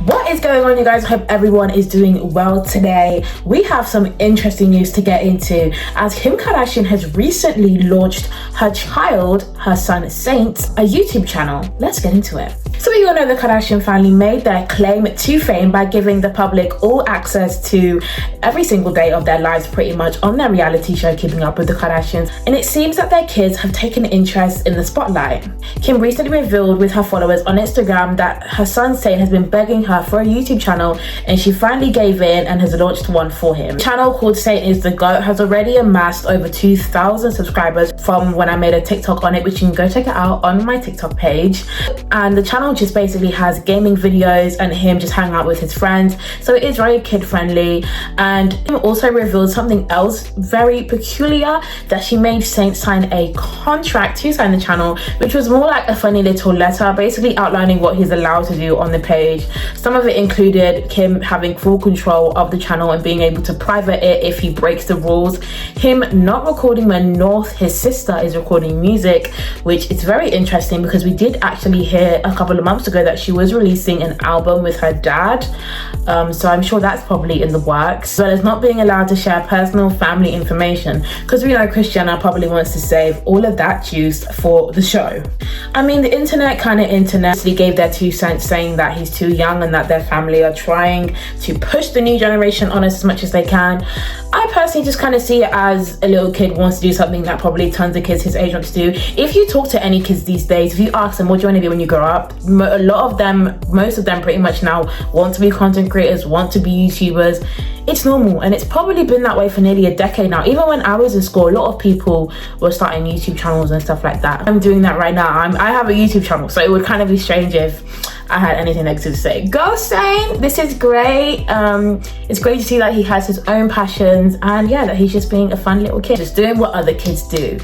What is going on, you guys? I hope everyone is doing well today. We have some interesting news to get into as Kim Kardashian has recently launched her son Saint, a YouTube channel. Let's get into it. So we all know the Kardashian family made their claim to fame by giving the public all access to every single day of their lives pretty much on their reality show Keeping Up with the Kardashians, and it seems that their kids have taken interest in the spotlight. Kim recently revealed with her followers on Instagram that her son Saint has been begging her for a YouTube channel, and she finally gave in and has launched one for him. The channel called Saint Is the GOAT has already amassed over 2,000 subscribers from when I made a TikTok on it, which you can go check it out on my TikTok page. And the channel just basically has gaming videos and him just hanging out with his friends, so it is very kid friendly. And Kim also revealed something else very peculiar, that she made Saint sign a contract to sign the channel, which was more like a funny little letter basically outlining what he's allowed to do on the page. Some of it included Kim having full control of the channel and being able to private it if he breaks the rules, him not recording when North, his sister, is recording music, which is very interesting because we did actually hear a couple of months ago that she was releasing an album with her dad, so I'm sure that's probably in the works. But as not being allowed to share personal family information, because we know Christiana probably wants to save all of that juice for the show. I mean, the internet gave their 2 cents saying that he's too young and that their family are trying to push the new generation on us as much as they can. I personally just kind of see it as a little kid wants to do something that probably tons of kids his age want to do. If you talk to any kids these days, if you ask them what do you want to be when you grow up, most of them pretty much now want to be content creators, want to be YouTubers. It's normal, and it's probably been that way for nearly a decade now. Even when I was in school, a lot of people were starting YouTube channels and stuff like that. I'm doing that right now. I have a YouTube channel, so it would kind of be strange if I had anything negative to say. Go Saint, this is great. It's great to see that he has his own passions, and yeah, that he's just being a fun little kid, just doing what other kids do.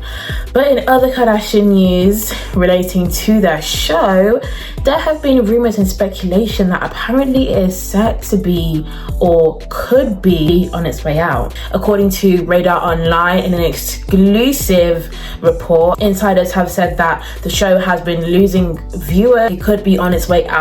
But in other Kardashian news relating to their show, there have been rumors and speculation that apparently it is set to be or could be on its way out. According to Radar Online, in an exclusive report, insiders have said that the show has been losing viewers. It could be on its way out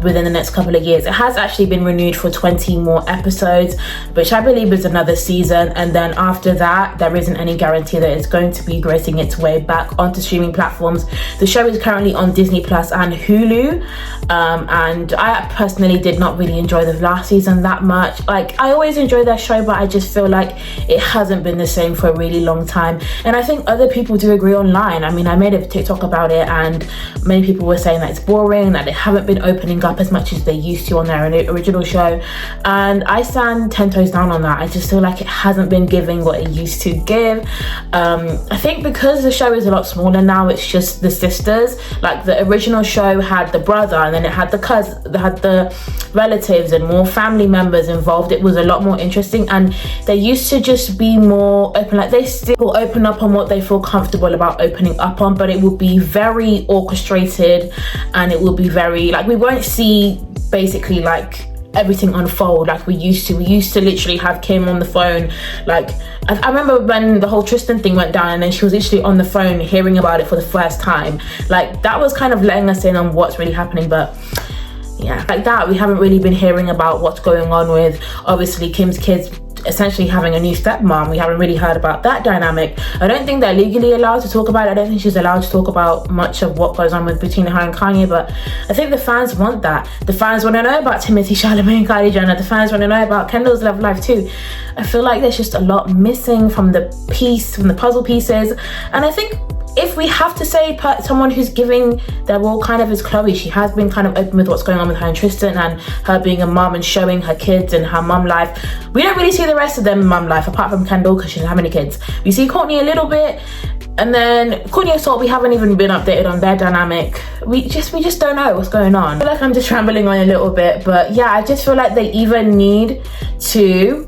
within the next couple of years. It has actually been renewed for 20 more episodes, which I believe is another season, and then after that there isn't any guarantee that it's going to be grating its way back onto streaming platforms. The show is currently on Disney Plus and Hulu, and I personally did not really enjoy the last season that much. Like, I always enjoy their show, but I just feel like it hasn't been the same for a really long time, and I think other people do agree online. I mean, I made a TikTok about it and many people were saying that it's boring, that they haven't been opening up as much as they used to on their original show, and I stand 10 toes down on that. I just feel like it hasn't been giving what it used to give. I think because the show is a lot smaller now, it's just the sisters. Like, the original show had the brother, and then it had the cousin, had the relatives and more family members involved. It was a lot more interesting, and they used to just be more open. Like, they still open up on what they feel comfortable about opening up on, but it will be very orchestrated, and it will be very, like, we won't see basically like everything unfold like we used to. We used to literally have Kim on the phone. Like, I remember when the whole Tristan thing went down, and then she was literally on the phone hearing about it for the first time. Like, that was kind of letting us in on what's really happening. But yeah, like that, we haven't really been hearing about what's going on with, obviously, Kim's kids essentially having a new stepmom. We haven't really heard about that dynamic. I don't think they're legally allowed to talk about it. I don't think she's allowed to talk about much of what goes on between her and Kanye, but I think the fans want that. The fans want to know about Timothy Chalamet and Kylie Jenner. The fans want to know about Kendall's love life too. I feel like there's just a lot missing from the puzzle pieces, and I think if we have to say someone who's giving their all kind of is Chloe. She has been kind of open with what's going on with her and Tristan, and her being a mum and showing her kids and her mum life. We don't really see the rest of them mum life apart from Kendall, because she doesn't have any kids. We see Courtney a little bit, and then Courtney and Salt, we haven't even been updated on their dynamic. We just don't know what's going on. I feel like I'm just rambling on a little bit, but yeah, I just feel like they either need to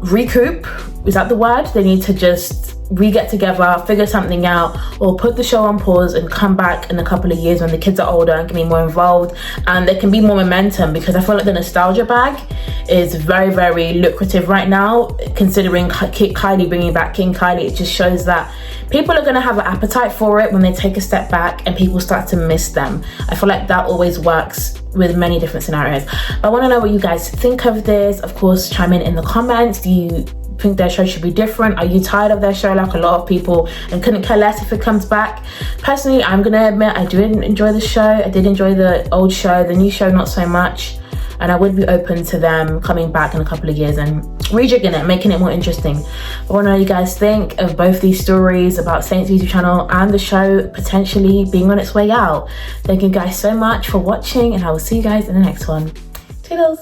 recoup, is that the word? They need to just we get together, figure something out, or put the show on pause and come back in a couple of years when the kids are older and can be more involved and there can be more momentum, because I feel like the nostalgia bag is very, very lucrative right now, considering Kylie bringing back King Kylie. It just shows that people are going to have an appetite for it when they take a step back and people start to miss them. I feel like that always works with many different scenarios. But I want to know what you guys think of this. Of course, chime in the comments. Do you think their show should be different? Are you tired of their show like a lot of people and couldn't care less if it comes back? Personally, I'm gonna admit I do enjoy the show. I did enjoy the old show, the new show not so much, and I would be open to them coming back in a couple of years and rejigging it, making it more interesting. I want to know what you guys think of both these stories about Saint's YouTube channel and the show potentially being on its way out. Thank you guys so much for watching, and I will see you guys in the next one. Toodles.